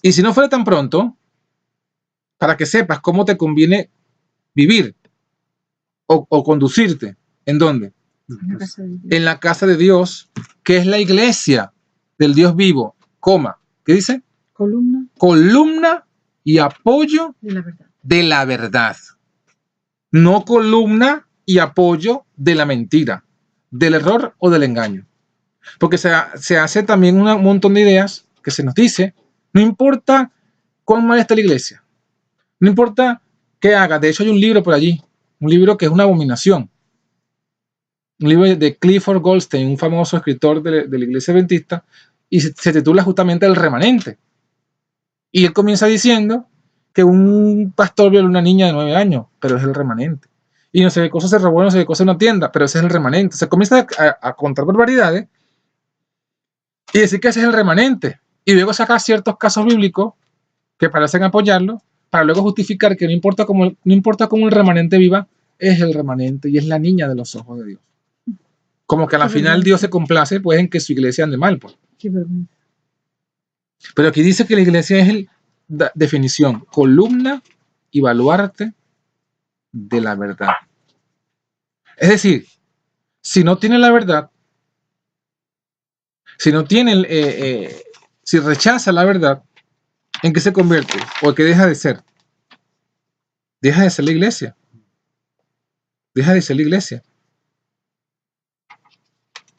[SPEAKER 1] Y si no fuera tan pronto, para que sepas cómo te conviene vivir o conducirte. ¿En dónde? En la casa de Dios, que es la iglesia del Dios vivo, ¿qué dice? Columna y apoyo de la verdad. No columna y apoyo de la mentira, del error o del engaño. Porque se hace también un montón de ideas que se nos dice, no importa cuán mal está la iglesia, no importa qué haga. De hecho hay un libro por allí, un libro que es una abominación. Un libro de Clifford Goldstein, un famoso escritor de la iglesia adventista, y se titula justamente El Remanente. Y él comienza diciendo que un pastor violó a una niña de 9 años, pero es el remanente. Y no sé qué cosa se robó, no sé qué cosa en una tienda, pero ese es el remanente. Se comienza a contar barbaridades y decir que ese es el remanente. Y luego saca ciertos casos bíblicos que parecen apoyarlo, para luego justificar que no importa cómo el remanente viva, es el remanente y es la niña de los ojos de Dios. Como que a la final Dios se complace pues en que su iglesia ande mal, pues.
[SPEAKER 2] Qué vergüenza.
[SPEAKER 1] Pero aquí dice que la iglesia es definición, columna y baluarte de la verdad. Es decir, si no tiene la verdad, si no tiene, si rechaza la verdad, ¿en qué se convierte? ¿O qué deja de ser? Deja de ser la iglesia. Deja de ser la iglesia.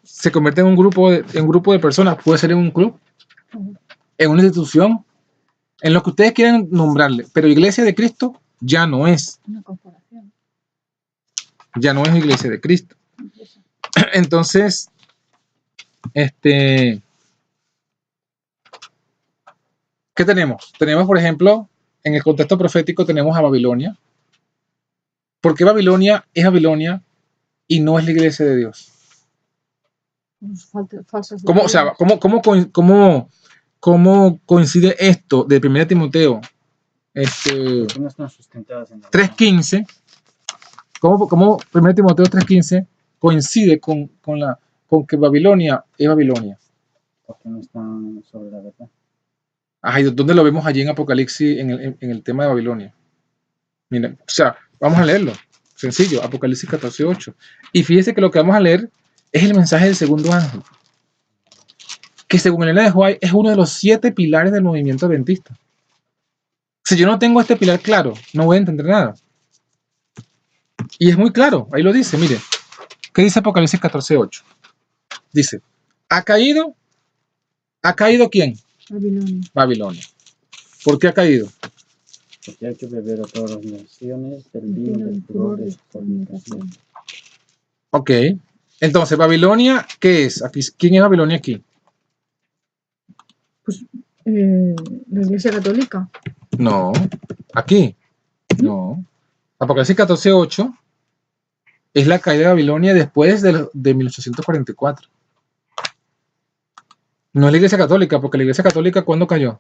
[SPEAKER 1] Se convierte en un grupo de personas, puede ser en un club, en una institución, en lo que ustedes quieran nombrarle, pero iglesia de Cristo ya no es.
[SPEAKER 2] Una corporación.
[SPEAKER 1] Ya no es iglesia de Cristo. Entonces, ¿qué tenemos? Tenemos, por ejemplo, en el contexto profético tenemos a Babilonia. ¿Por qué Babilonia es Babilonia y no es la iglesia de Dios?
[SPEAKER 2] Falsas
[SPEAKER 1] ¿Cómo, o sea, cómo coincide esto de 1 Timoteo
[SPEAKER 3] Porque no están sustentadas en la
[SPEAKER 1] 3:15? ¿Cómo 1 Timoteo 3:15 coincide con que Babilonia es Babilonia?
[SPEAKER 3] Porque no están sobre la verdad.
[SPEAKER 1] Ajá, ¿y dónde lo vemos allí en Apocalipsis en el tema de Babilonia? Miren, o sea, vamos a leerlo. Sencillo, Apocalipsis 14:8. Y fíjese que lo que vamos a leer es el mensaje del segundo ángel, que según Elena de White es uno de los 7 pilares del movimiento adventista. Si yo no tengo este pilar claro, no voy a entender nada. Y es muy claro, ahí lo dice, mire. ¿Qué dice Apocalipsis 14:8? Dice, ¿ha caído quién?
[SPEAKER 2] Babilonia.
[SPEAKER 1] Babilonia. ¿Por qué ha caído?
[SPEAKER 3] Porque ha hecho beber a todas las naciones del vino del furor de su fornicación.
[SPEAKER 1] Ok. Entonces, Babilonia, ¿qué es? Aquí, ¿quién es Babilonia aquí?
[SPEAKER 2] Pues la Iglesia Católica.
[SPEAKER 1] No. Aquí. No. Apocalipsis 14:8 es la caída de Babilonia después de 1844. No es la Iglesia Católica, porque la Iglesia Católica, ¿cuándo cayó?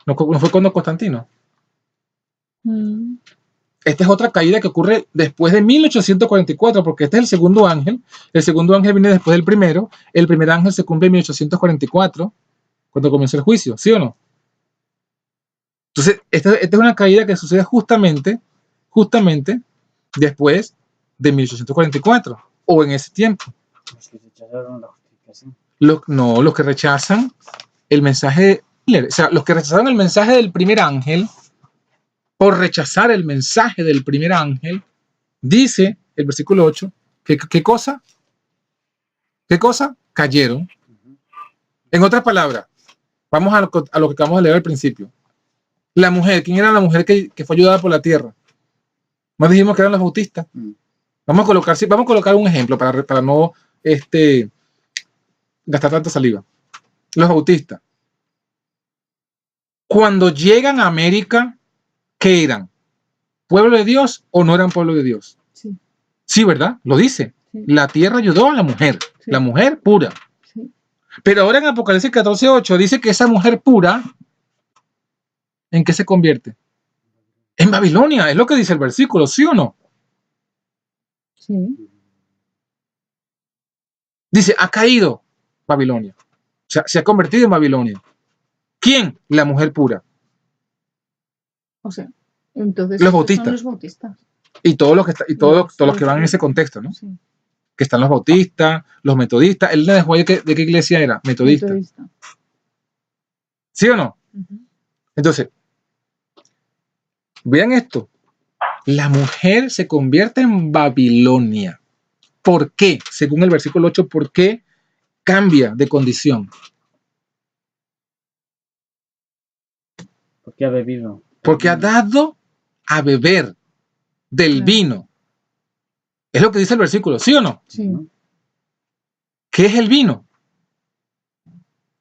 [SPEAKER 1] No fue cuando Constantino. Esta es otra caída que ocurre después de 1844, porque este es el segundo ángel. El segundo ángel viene después del primero. El primer ángel se cumple en 1844, cuando comenzó el juicio, ¿sí o no? Entonces, esta es una caída que sucede justamente después de 1844, o en ese tiempo.
[SPEAKER 3] Los que rechazaron la justificación.
[SPEAKER 1] Los que rechazan el mensaje, o sea, los que rechazaron el mensaje del primer ángel, por rechazar el mensaje del primer ángel, dice el versículo 8, que ¿qué cosa? ¿Qué cosa? Cayeron. En otras palabras, vamos a lo que acabamos de leer al principio. La mujer, ¿quién era la mujer que fue ayudada por la tierra? Más dijimos que eran los bautistas. Vamos a colocar un ejemplo para no gastar tanta saliva. Los bautistas. Cuando llegan a América, ¿qué eran? ¿Pueblo de Dios o no eran pueblo de Dios?
[SPEAKER 2] Sí.
[SPEAKER 1] Sí, ¿verdad? Lo dice.
[SPEAKER 2] Sí.
[SPEAKER 1] La tierra ayudó a la mujer.
[SPEAKER 2] Sí.
[SPEAKER 1] La mujer pura.
[SPEAKER 2] Sí.
[SPEAKER 1] Pero ahora en Apocalipsis 14:8 dice que esa mujer pura, ¿en qué se convierte? En Babilonia. Es lo que dice el versículo, ¿sí o no?
[SPEAKER 2] Sí.
[SPEAKER 1] Dice, ha caído Babilonia. O sea, se ha convertido en Babilonia. ¿Quién? La mujer pura.
[SPEAKER 2] O sea, entonces
[SPEAKER 1] Los bautistas.
[SPEAKER 2] son los bautistas.
[SPEAKER 1] Y todos los que van en ese contexto, ¿no?
[SPEAKER 2] Sí.
[SPEAKER 1] Que están los bautistas, los metodistas. ¿Él de qué iglesia era? Metodista. ¿Sí o no? Entonces, vean esto. La mujer se convierte en Babilonia. ¿Por qué? Según el versículo 8, ¿por qué cambia de condición?
[SPEAKER 3] Porque ha bebido.
[SPEAKER 1] Porque ha dado a beber del vino. Es lo que dice el versículo, ¿sí o no?
[SPEAKER 2] Sí.
[SPEAKER 1] ¿Qué es el vino?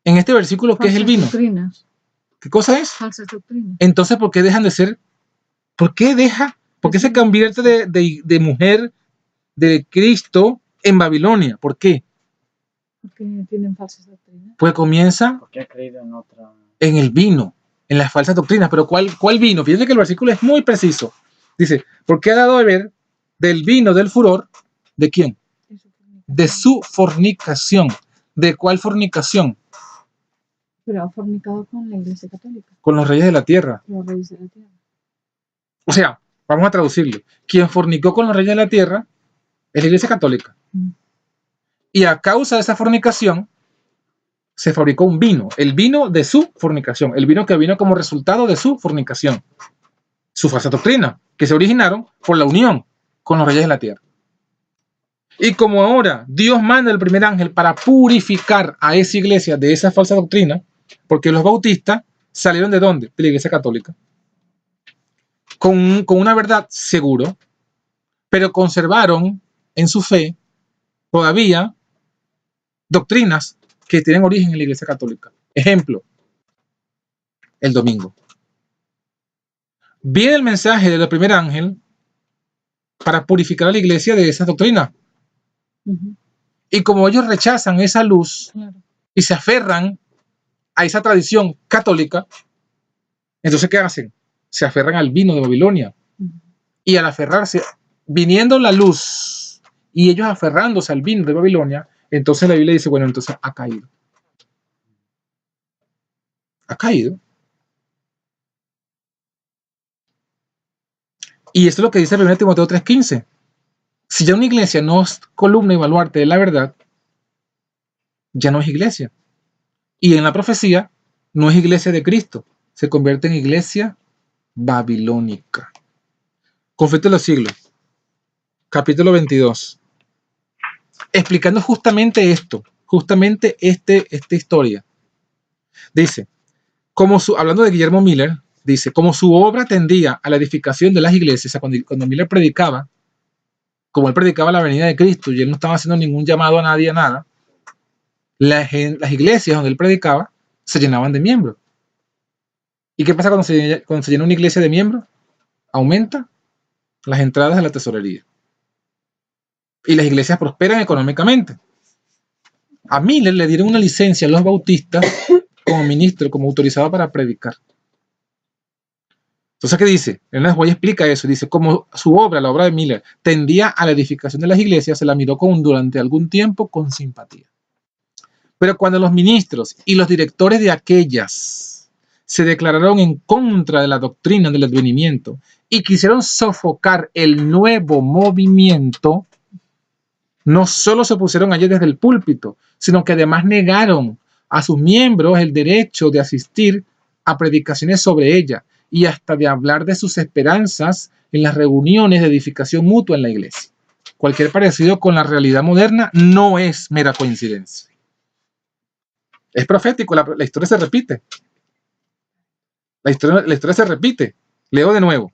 [SPEAKER 1] En este versículo, ¿qué es el vino?
[SPEAKER 2] Doctrinas.
[SPEAKER 1] ¿Qué cosa es?
[SPEAKER 2] Falsas doctrinas.
[SPEAKER 1] Entonces, ¿por qué dejan de ser? ¿Por qué se convierte de mujer de Cristo en Babilonia? ¿Por qué?
[SPEAKER 2] Porque tienen falsas doctrinas.
[SPEAKER 1] Pues comienza
[SPEAKER 3] Porque ha creído en otra.
[SPEAKER 1] En el vino, en las falsas doctrinas. Pero ¿cuál vino? Fíjense que el versículo es muy preciso. Dice, ¿por qué ha dado a beber del vino del furor? ¿De quién? De su fornicación. ¿De cuál fornicación?
[SPEAKER 2] Pero ha fornicado con la Iglesia Católica,
[SPEAKER 1] con los reyes de la tierra.
[SPEAKER 2] los reyes de la tierra.
[SPEAKER 1] O sea, vamos a traducirlo. Quien fornicó con los reyes de la tierra es la Iglesia Católica. Y a causa de esa fornicación, se fabricó un vino, el vino de su fornicación, el vino que vino como resultado de su fornicación, su falsa doctrina, que se originaron por la unión con los reyes de la tierra. Y como ahora Dios manda el primer ángel para purificar a esa iglesia de esa falsa doctrina, porque los bautistas salieron ¿de dónde? De la Iglesia Católica. Con una verdad seguro, pero conservaron en su fe todavía doctrinas que tienen origen en la Iglesia Católica. Ejemplo, el domingo. Viene el mensaje del primer ángel para purificar a la iglesia de esa doctrina. Y como ellos rechazan esa luz y se aferran a esa tradición católica, entonces ¿qué hacen? Se aferran al vino de Babilonia. Y al aferrarse, viniendo la luz y ellos aferrándose al vino de Babilonia, entonces la Biblia dice, bueno, entonces ha caído. Ha caído. Y esto es lo que dice 1 Timoteo 3:15. Si ya una iglesia no es columna y baluarte de la verdad, ya no es iglesia. Y en la profecía, no es iglesia de Cristo, se convierte en iglesia babilónica. Conflicto de los siglos, capítulo 22. Explicando justamente esto, justamente esta historia. Dice, hablando de Guillermo Miller, dice, como su obra tendía a la edificación de las iglesias, o sea, cuando Miller predicaba, como él predicaba la venida de Cristo y él no estaba haciendo ningún llamado a nadie a nada, las iglesias donde él predicaba se llenaban de miembros. ¿Y qué pasa cuando se llena una iglesia de miembros? Aumenta las entradas a la tesorería. Y las iglesias prosperan económicamente. A Miller le dieron una licencia a los bautistas como ministro, como autorizado para predicar. Entonces, ¿qué dice? Elena White explica eso. Dice, como su obra, la obra de Miller, tendía a la edificación de las iglesias, se la miró durante algún tiempo con simpatía. Pero cuando los ministros y los directores de aquellas se declararon en contra de la doctrina del advenimiento y quisieron sofocar el nuevo movimiento, no solo se pusieron allí desde el púlpito, sino que además negaron a sus miembros el derecho de asistir a predicaciones sobre ella y hasta de hablar de sus esperanzas en las reuniones de edificación mutua en la iglesia. Cualquier parecido con la realidad moderna no es mera coincidencia. Es profético, la historia se repite. La historia se repite. Leo de nuevo.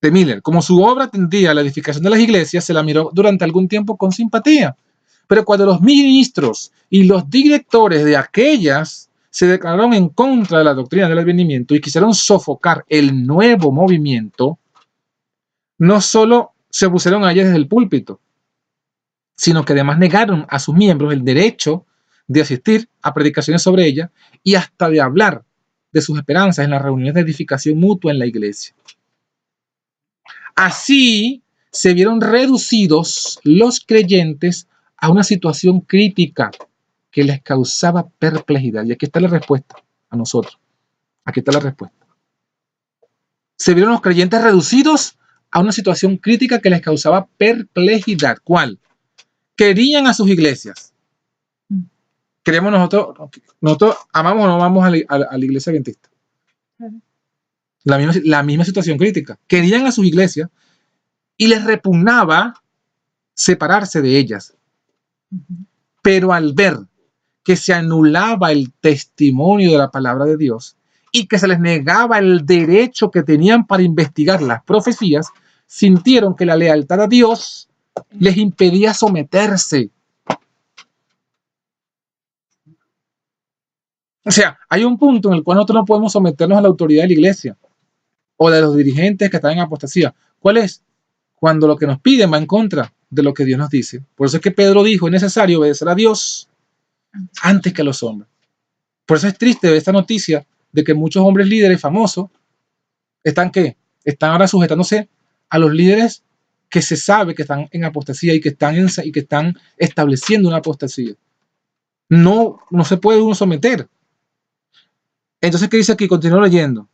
[SPEAKER 1] De Miller, como su obra tendía a la edificación de las iglesias, se la miró durante algún tiempo con simpatía. Pero cuando los ministros y los directores de aquellas se declararon en contra de la doctrina del advenimiento y quisieron sofocar el nuevo movimiento, no solo se pusieron allí desde el púlpito, sino que además negaron a sus miembros el derecho de asistir a predicaciones sobre ella y hasta de hablar de sus esperanzas en las reuniones de edificación mutua en la iglesia. Así se vieron reducidos los creyentes a una situación crítica que les causaba perplejidad. Y aquí está la respuesta a nosotros. Aquí está la respuesta. Se vieron los creyentes reducidos a una situación crítica que les causaba perplejidad. ¿Cuál? Querían a sus iglesias. Queremos nosotros amamos o no amamos a la iglesia adventista. La misma situación crítica. Querían a sus iglesias y les repugnaba separarse de ellas. Pero al ver que se anulaba el testimonio de la palabra de Dios y que se les negaba el derecho que tenían para investigar las profecías, sintieron que la lealtad a Dios les impedía someterse. O sea, hay un punto en el cual nosotros no podemos someternos a la autoridad de la iglesia o de los dirigentes que están en apostasía. ¿Cuál es? Cuando lo que nos piden va en contra de lo que Dios nos dice. Por eso es que Pedro dijo, es necesario obedecer a Dios antes que a los hombres. Por eso es triste esta noticia de que muchos hombres líderes famosos están ahora sujetándose a los líderes que se sabe que están en apostasía y que están estableciendo una apostasía. No se puede uno someter. Entonces, ¿qué dice aquí? Continúo leyendo.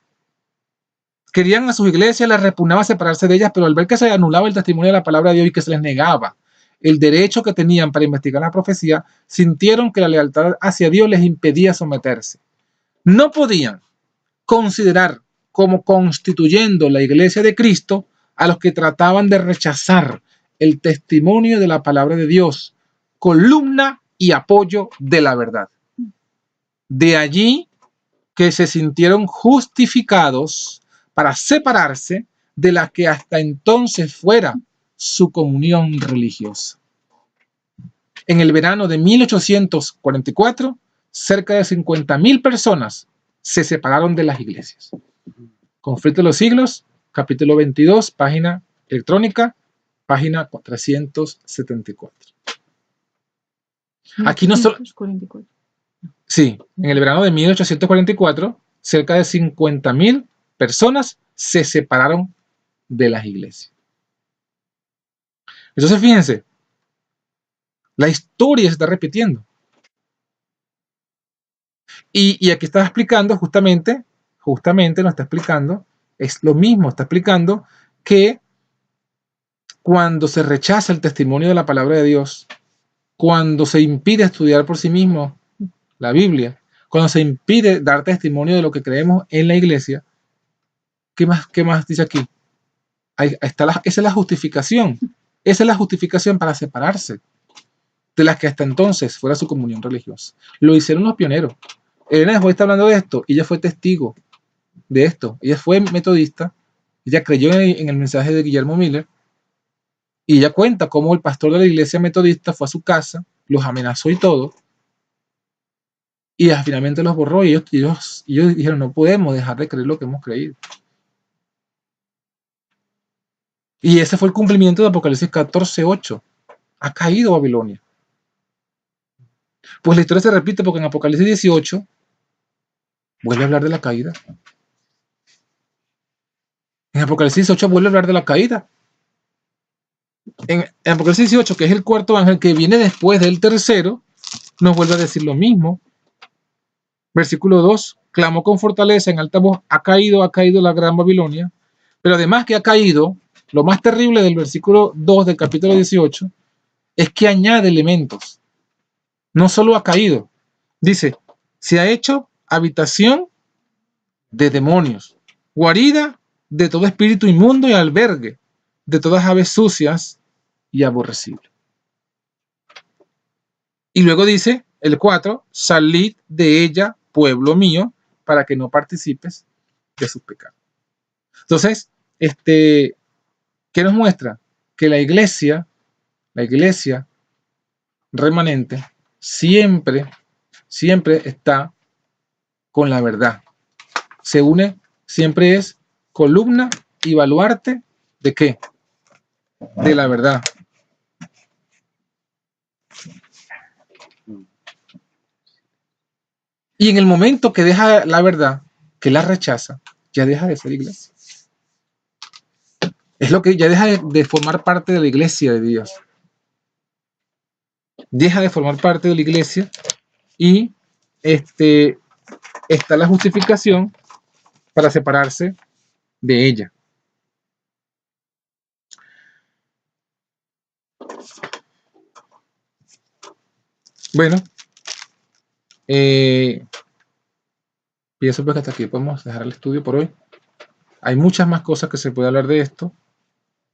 [SPEAKER 1] Querían a sus iglesias, les repugnaba separarse de ellas, pero al ver que se anulaba el testimonio de la palabra de Dios y que se les negaba el derecho que tenían para investigar la profecía, sintieron que la lealtad hacia Dios les impedía someterse. No podían considerar como constituyendo la iglesia de Cristo a los que trataban de rechazar el testimonio de la palabra de Dios, columna y apoyo de la verdad. De allí que se sintieron justificados para separarse de la que hasta entonces fuera su comunión religiosa. En el verano de 1844, cerca de 50,000 personas se separaron de las iglesias. Conflicto de los siglos, capítulo 22, página electrónica, página 374. Aquí no solo...
[SPEAKER 2] 1844.
[SPEAKER 1] Sí, en el verano de 1844, cerca de 50,000 personas se separaron de las iglesias. Entonces, fíjense, la historia se está repitiendo. Y aquí está explicando justamente nos está explicando, es lo mismo, está explicando que cuando se rechaza el testimonio de la palabra de Dios, cuando se impide estudiar por sí mismo la Biblia, cuando se impide dar testimonio de lo que creemos en la iglesia, ¿qué más dice aquí? Ahí está esa es la justificación. Esa es la justificación para separarse de las que hasta entonces fuera su comunión religiosa. Lo hicieron los pioneros. Elena de White está hablando de esto y ella fue testigo de esto. Ella fue metodista, ella creyó en el mensaje de Guillermo Miller y ella cuenta cómo el pastor de la iglesia metodista fue a su casa, los amenazó y todo, y finalmente los borró y ellos dijeron, no podemos dejar de creer lo que hemos creído. Y ese fue el cumplimiento de Apocalipsis 14:8. Ha caído Babilonia. Pues la historia se repite porque en Apocalipsis 18 vuelve a hablar de la caída. En Apocalipsis 18 vuelve a hablar de la caída. En Apocalipsis 18, que es el cuarto ángel que viene después del tercero, nos vuelve a decir lo mismo. Versículo 2, clamó con fortaleza en alta voz, ha caído la gran Babilonia. Pero además que ha caído, lo más terrible del versículo 2 del capítulo 18 es que añade elementos. No solo ha caído, dice, se ha hecho habitación de demonios, guarida de todo espíritu inmundo y albergue de todas aves sucias y aborrecibles. Y luego dice el 4, salid de ella, pueblo mío, para que no participes de sus pecados. Entonces, ¿qué nos muestra? Que la iglesia remanente siempre está con la verdad. Se une, siempre es columna y baluarte ¿de qué? De la verdad. Y en el momento que deja la verdad, que la rechaza, ya deja de ser iglesia. Es lo que ya deja de formar parte de la iglesia de Dios. Deja de formar parte de la iglesia y está la justificación para separarse de ella. Bueno, pienso pues que hasta aquí podemos dejar el estudio por hoy. Hay muchas más cosas que se puede hablar de esto,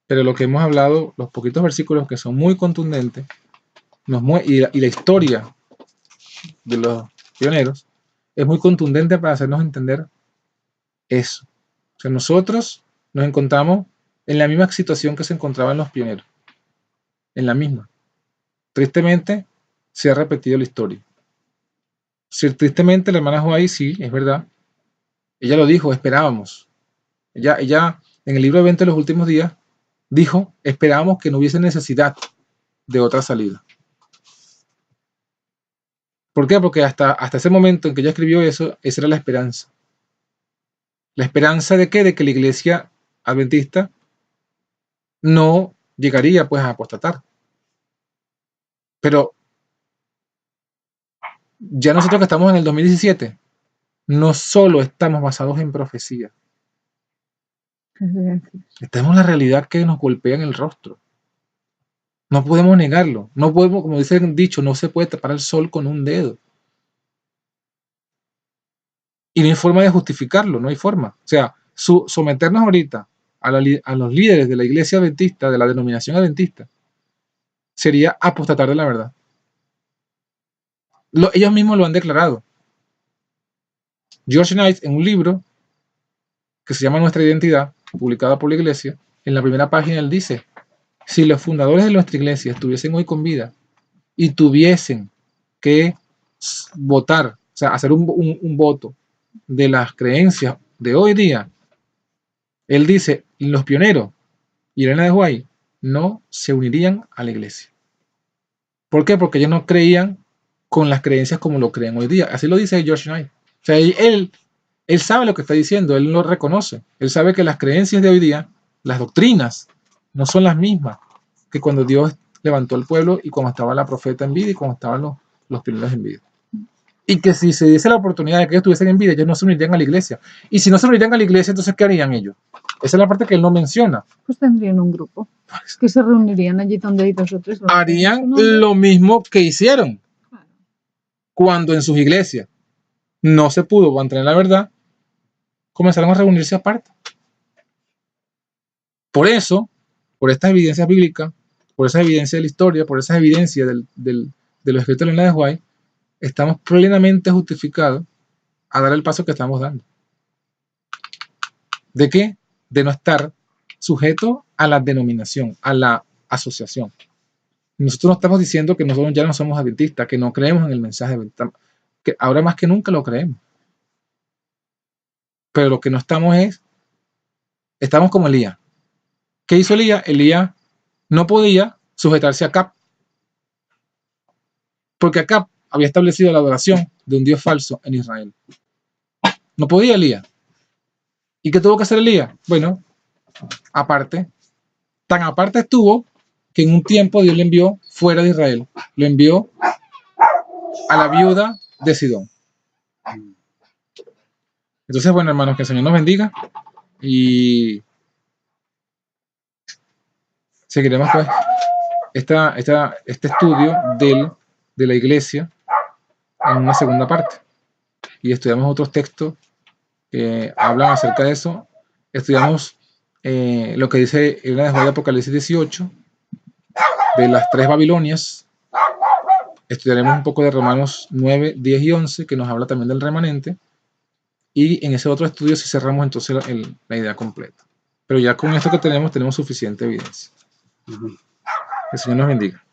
[SPEAKER 1] pero lo que hemos hablado, los poquitos versículos que son muy contundentes, y la historia de los pioneros es muy contundente para hacernos entender eso. O sea, nosotros nos encontramos en la misma situación que se encontraban los pioneros. En la misma. Tristemente, se ha repetido la historia. Si tristemente la hermana Joay, sí, es verdad. Ella lo dijo, esperábamos. Ella en el libro de Evento de los Últimos Días dijo, esperábamos que no hubiese necesidad de otra salida. ¿Por qué? Porque hasta ese momento en que ella escribió eso, esa era la esperanza. ¿La esperanza de qué? De que la iglesia adventista no llegaría pues a apostatar. Pero Ya nosotros que estamos en el 2017, no solo estamos basados en profecía, estamos en la realidad que nos golpea en el rostro. No podemos negarlo. No podemos, como dice el dicho, no se puede tapar el sol con un dedo. Y no hay forma de justificarlo, no hay forma. O sea, someternos ahorita a los líderes de la iglesia adventista, de la denominación adventista, sería apostatar de la verdad. Ellos mismos lo han declarado. George Knight, en un libro que se llama Nuestra Identidad, publicado por la iglesia, en la primera página él dice: si los fundadores de nuestra iglesia estuviesen hoy con vida y tuviesen que votar, o sea, hacer un voto de las creencias de hoy día, él dice, los pioneros y Elena de White no se unirían a la iglesia. ¿Por qué? Porque ellos no creían con las creencias como lo creen hoy día. Así lo dice George Knight. O sea, él sabe lo que está diciendo, él lo reconoce. Él sabe que las creencias de hoy día, las doctrinas, no son las mismas que cuando Dios levantó al pueblo y cuando estaba la profeta en vida y cuando estaban los pioneros en vida. Y que si se diese la oportunidad de que ellos estuviesen en vida, ellos no se unirían a la iglesia. Y si no se unirían a la iglesia, entonces ¿qué harían ellos? Esa es la parte que él no menciona.
[SPEAKER 2] Pues tendrían un grupo que se reunirían allí donde hay 2 o 3.
[SPEAKER 1] Harían lo mismo que hicieron cuando en sus iglesias no se pudo mantener la verdad, comenzaron a reunirse aparte. Por eso, por estas evidencias bíblicas, por esas evidencias de la historia, por esas evidencias de los escritos de Elena de White, estamos plenamente justificados a dar el paso que estamos dando. ¿De qué? De no estar sujeto a la denominación, a la asociación. Nosotros no estamos diciendo que nosotros ya no somos adventistas, que no creemos en el mensaje adventista, que ahora más que nunca lo creemos. Pero lo que no estamos estamos como Elías. ¿Qué hizo Elías? Elías no podía sujetarse a Acab, porque Acab había establecido la adoración de un Dios falso en Israel. No podía Elías. ¿Y qué tuvo que hacer Elías? Bueno, aparte, tan aparte estuvo que en un tiempo Dios le envió fuera de Israel, lo envió a la viuda de Sidón. Entonces, bueno, hermanos, que el Señor nos bendiga y seguiremos pues este estudio de la iglesia en una segunda parte. Y estudiamos otros textos que hablan acerca de eso. Estudiamos lo que dice Elena de White, Apocalipsis 18, de las 3 Babilonias. Estudiaremos un poco de Romanos 9, 10 y 11, que nos habla también del remanente. Y en ese otro estudio sí cerramos entonces la idea completa. Pero ya con esto que tenemos suficiente evidencia. El Señor nos bendiga.